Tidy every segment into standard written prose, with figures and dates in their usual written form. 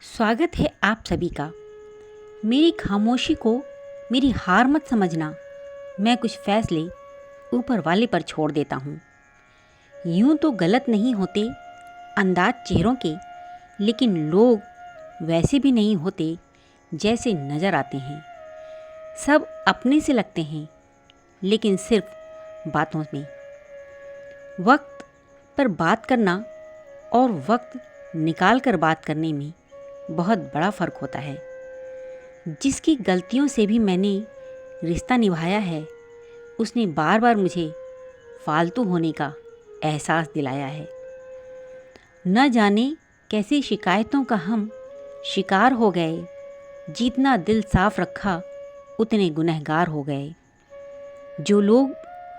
स्वागत है आप सभी का। मेरी खामोशी को मेरी हार मत समझना। मैं कुछ फैसले ऊपर वाले पर छोड़ देता हूँ। यूं तो गलत नहीं होते अंदाज चेहरों के, लेकिन लोग वैसे भी नहीं होते जैसे नज़र आते हैं। सब अपने से लगते हैं, लेकिन सिर्फ बातों में। वक्त पर बात करना और वक्त निकाल कर बात करने में बहुत बड़ा फ़र्क होता है। जिसकी गलतियों से भी मैंने रिश्ता निभाया है, उसने बार बार मुझे फालतू होने का एहसास दिलाया है। न जाने कैसी शिकायतों का हम शिकार हो गए। जितना दिल साफ रखा उतने गुनहगार हो गए। जो लोग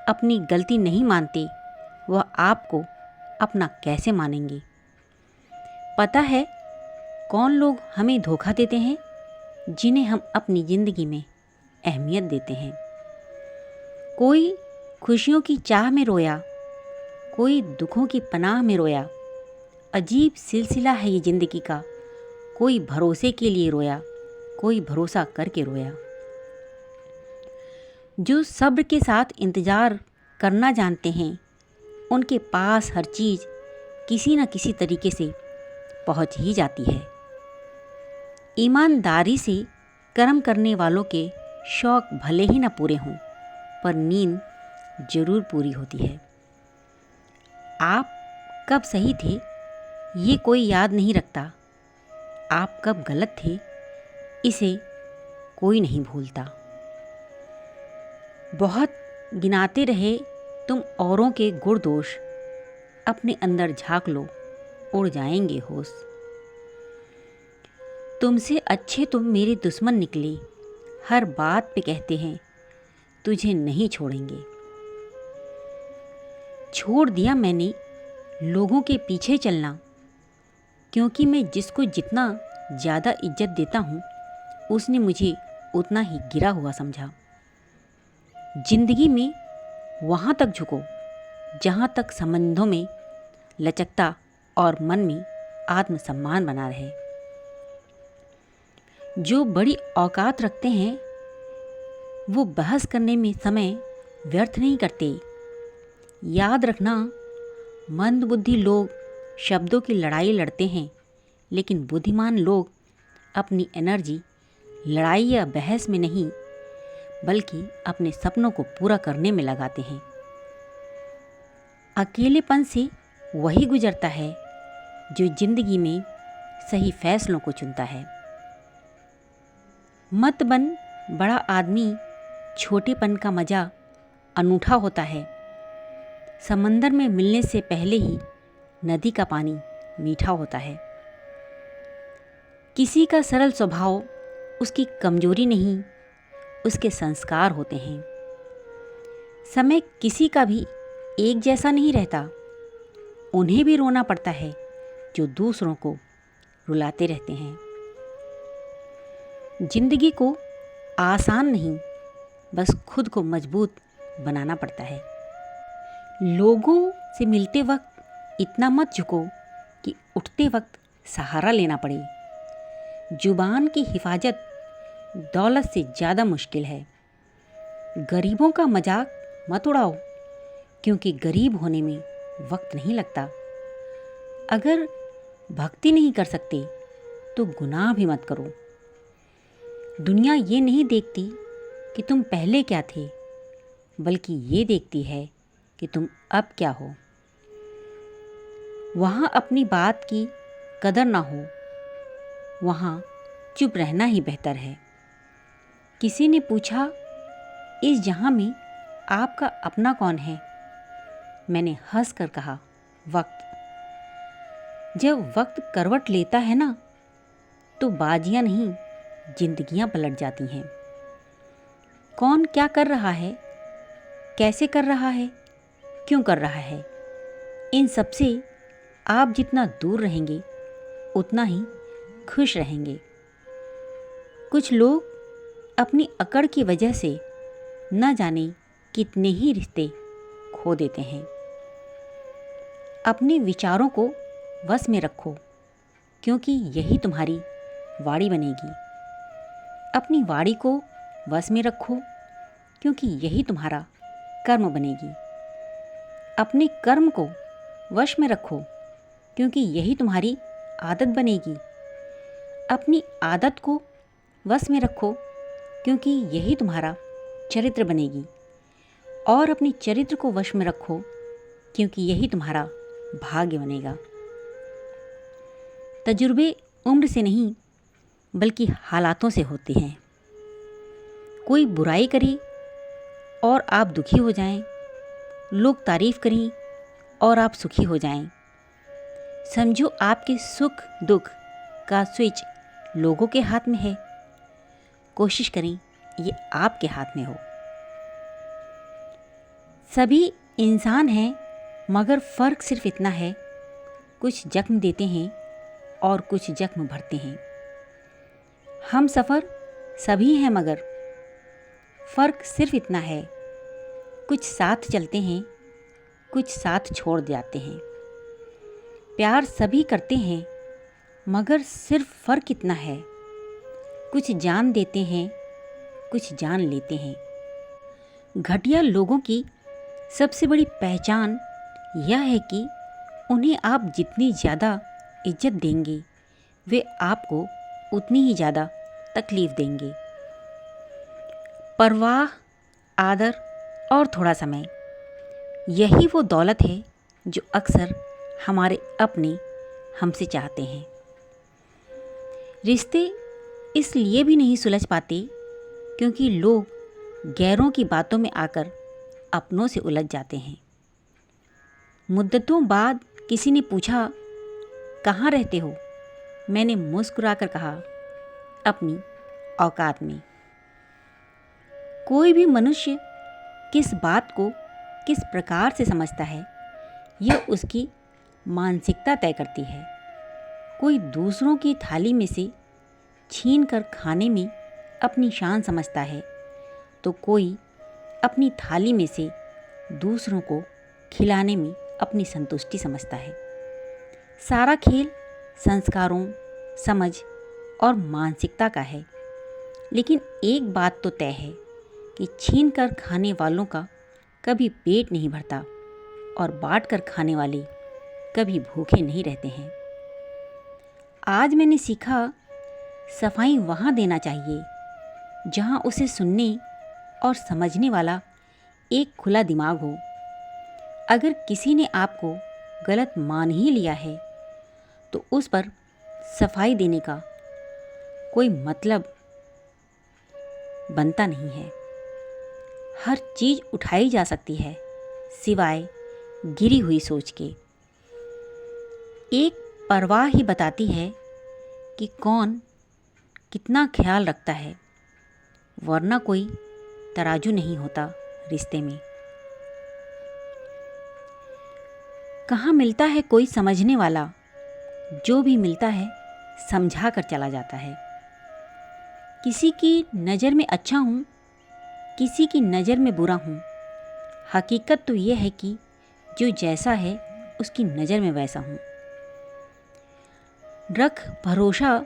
अपनी गलती नहीं मानते, वह आपको अपना कैसे मानेंगे। पता है कौन लोग हमें धोखा देते हैं? जिन्हें हम अपनी ज़िंदगी में अहमियत देते हैं। कोई खुशियों की चाह में रोया, कोई दुखों की पनाह में रोया। अजीब सिलसिला है ये ज़िंदगी का। कोई भरोसे के लिए रोया, कोई भरोसा करके रोया। जो सब्र के साथ इंतज़ार करना जानते हैं, उनके पास हर चीज़ किसी न किसी तरीके से पहुंच ही जाती है। ईमानदारी से कर्म करने वालों के शौक भले ही न पूरे हों, पर नींद जरूर पूरी होती है। आप कब सही थे ये कोई याद नहीं रखता। आप कब गलत थे इसे कोई नहीं भूलता। बहुत गिनाते रहे तुम औरों के गुण दोष, अपने अंदर झांक लो, उड़ जाएंगे होश। तुमसे अच्छे तुम मेरे दुश्मन निकले, हर बात पे कहते हैं तुझे नहीं छोड़ेंगे। छोड़ दिया मैंने लोगों के पीछे चलना, क्योंकि मैं जिसको जितना ज़्यादा इज्जत देता हूँ, उसने मुझे उतना ही गिरा हुआ समझा। जिंदगी में वहाँ तक झुको जहाँ तक संबंधों में लचकता और मन में आत्मसम्मान बना रहे। जो बड़ी औकात रखते हैं, वो बहस करने में समय व्यर्थ नहीं करते। याद रखना, मंदबुद्धि लोग शब्दों की लड़ाई लड़ते हैं, लेकिन बुद्धिमान लोग अपनी एनर्जी लड़ाई या बहस में नहीं, बल्कि अपने सपनों को पूरा करने में लगाते हैं। अकेलेपन से वही गुजरता है जो जिंदगी में सही फैसलों को चुनता है। मत बन बड़ा आदमी, छोटेपन का मज़ा अनूठा होता है। समंदर में मिलने से पहले ही नदी का पानी मीठा होता है। किसी का सरल स्वभाव उसकी कमजोरी नहीं, उसके संस्कार होते हैं। समय किसी का भी एक जैसा नहीं रहता। उन्हें भी रोना पड़ता है जो दूसरों को रुलाते रहते हैं। जिंदगी को आसान नहीं, बस खुद को मजबूत बनाना पड़ता है। लोगों से मिलते वक्त इतना मत झुको कि उठते वक्त सहारा लेना पड़े। जुबान की हिफाजत दौलत से ज़्यादा मुश्किल है। गरीबों का मजाक मत उड़ाओ, क्योंकि गरीब होने में वक्त नहीं लगता। अगर भक्ति नहीं कर सकते तो गुनाह भी मत करो। दुनिया ये नहीं देखती कि तुम पहले क्या थे, बल्कि ये देखती है कि तुम अब क्या हो। वहाँ अपनी बात की कदर ना हो, वहाँ चुप रहना ही बेहतर है। किसी ने पूछा, इस जहाँ में आपका अपना कौन है? मैंने हंस कर कहा, वक्त। जब वक्त करवट लेता है ना, तो बाजियां नहीं, जिंदगियां पलट जाती हैं। कौन क्या कर रहा है, कैसे कर रहा है, क्यों कर रहा है, इन सब से आप जितना दूर रहेंगे उतना ही खुश रहेंगे। कुछ लोग अपनी अकड़ की वजह से न जाने कितने ही रिश्ते खो देते हैं। अपने विचारों को वश में रखो, क्योंकि यही तुम्हारी वाणी बनेगी। अपनी वाणी को वश में रखो, क्योंकि यही तुम्हारा कर्म बनेगी। अपने कर्म को वश में रखो, क्योंकि यही तुम्हारी आदत बनेगी। अपनी आदत को वश में रखो, क्योंकि यही तुम्हारा चरित्र बनेगी। और अपनी चरित्र को वश में रखो, क्योंकि यही तुम्हारा भाग्य बनेगा। तजुर्बे उम्र से नहीं, बल्कि हालातों से होते हैं। कोई बुराई करे और आप दुखी हो जाएं, लोग तारीफ करें और आप सुखी हो जाएं। समझो आपके सुख दुख का स्विच लोगों के हाथ में है। कोशिश करें ये आपके हाथ में हो। सभी इंसान हैं, मगर फ़र्क सिर्फ इतना है, कुछ जख्म देते हैं और कुछ जख्म भरते हैं। हम सफ़र सभी हैं, मगर फ़र्क सिर्फ इतना है, कुछ साथ चलते हैं, कुछ साथ छोड़ जाते हैं। प्यार सभी करते हैं, मगर सिर्फ फ़र्क इतना है, कुछ जान देते हैं, कुछ जान लेते हैं। घटिया लोगों की सबसे बड़ी पहचान यह है कि उन्हें आप जितनी ज़्यादा इज्जत देंगे, वे आपको उतनी ही ज़्यादा तकलीफ़ देंगे। परवाह, आदर और थोड़ा समय, यही वो दौलत है जो अक्सर हमारे अपने हमसे चाहते हैं। रिश्ते इसलिए भी नहीं सुलझ पाते क्योंकि लोग गैरों की बातों में आकर अपनों से उलझ जाते हैं। मुद्दतों बाद किसी ने पूछा, कहाँ रहते हो? मैंने मुस्कुराकर कहा, अपनी औकात में। कोई भी मनुष्य किस बात को किस प्रकार से समझता है, यह उसकी मानसिकता तय करती है। कोई दूसरों की थाली में से छीन कर खाने में अपनी शान समझता है, तो कोई अपनी थाली में से दूसरों को खिलाने में अपनी संतुष्टि समझता है। सारा खेल संस्कारों, समझ और मानसिकता का है। लेकिन एक बात तो तय है कि छीन कर खाने वालों का कभी पेट नहीं भरता और बांट कर खाने वाले कभी भूखे नहीं रहते हैं। आज मैंने सीखा, सफाई वहाँ देना चाहिए जहाँ उसे सुनने और समझने वाला एक खुला दिमाग हो। अगर किसी ने आपको गलत मान ही लिया है, तो उस पर सफाई देने का कोई मतलब बनता नहीं है। हर चीज़ उठाई जा सकती है, सिवाय गिरी हुई सोच के। एक परवाह ही बताती है कि कौन कितना ख्याल रखता है, वरना कोई तराजू नहीं होता रिश्ते में। कहाँ मिलता है कोई समझने वाला, जो भी मिलता है समझा कर चला जाता है। किसी की नज़र में अच्छा हूँ, किसी की नज़र में बुरा हूँ। हकीकत तो ये है कि जो जैसा है उसकी नज़र में वैसा हूँ। रख भरोसा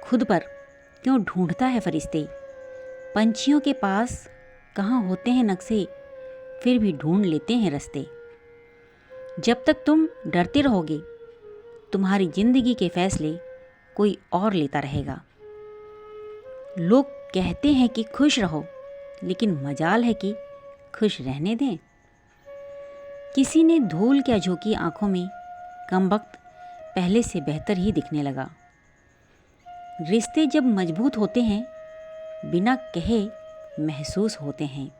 खुद पर, क्यों ढूंढता है फरिश्ते। पंछियों के पास कहाँ होते हैं नक्शे, फिर भी ढूंढ लेते हैं रास्ते। जब तक तुम डरते रहोगे, तुम्हारी जिंदगी के फैसले कोई और लेता रहेगा। लोग कहते हैं कि खुश रहो, लेकिन मजाल है कि खुश रहने दें। किसी ने धूल क्या झोंकी आंखों में, कमबख्त पहले से बेहतर ही दिखने लगा। रिश्ते जब मजबूत होते हैं, बिना कहे महसूस होते हैं।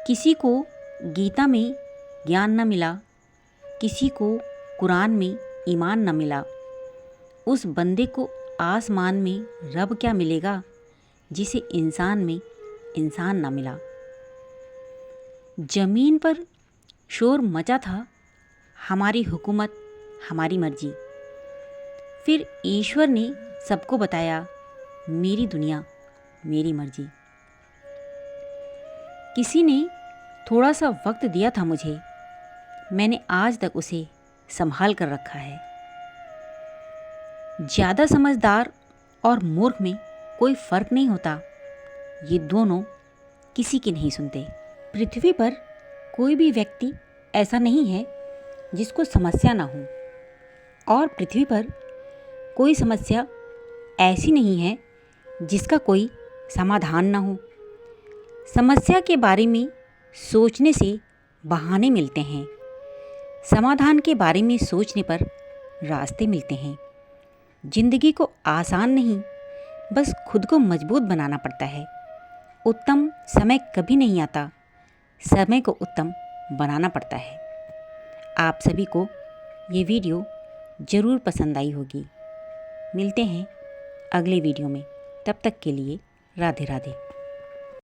किसी को गीता में ज्ञान न मिला, किसी को कुरान में ईमान न मिला, उस बंदे को आसमान में रब क्या मिलेगा जिसे इंसान में इंसान न मिला। ज़मीन पर शोर मचा था, हमारी हुकूमत हमारी मर्जी। फिर ईश्वर ने सबको बताया, मेरी दुनिया मेरी मर्जी। किसी ने थोड़ा सा वक्त दिया था मुझे, मैंने आज तक उसे संभाल कर रखा है। ज़्यादा समझदार और मूर्ख में कोई फ़र्क नहीं होता, ये दोनों किसी की नहीं सुनते। पृथ्वी पर कोई भी व्यक्ति ऐसा नहीं है जिसको समस्या ना हो, और पृथ्वी पर कोई समस्या ऐसी नहीं है जिसका कोई समाधान ना हो। समस्या के बारे में सोचने से बहाने मिलते हैं, समाधान के बारे में सोचने पर रास्ते मिलते हैं। जिंदगी को आसान नहीं, बस खुद को मजबूत बनाना पड़ता है। उत्तम समय कभी नहीं आता, समय को उत्तम बनाना पड़ता है। आप सभी को ये वीडियो ज़रूर पसंद आई होगी। मिलते हैं अगले वीडियो में, तब तक के लिए राधे राधे।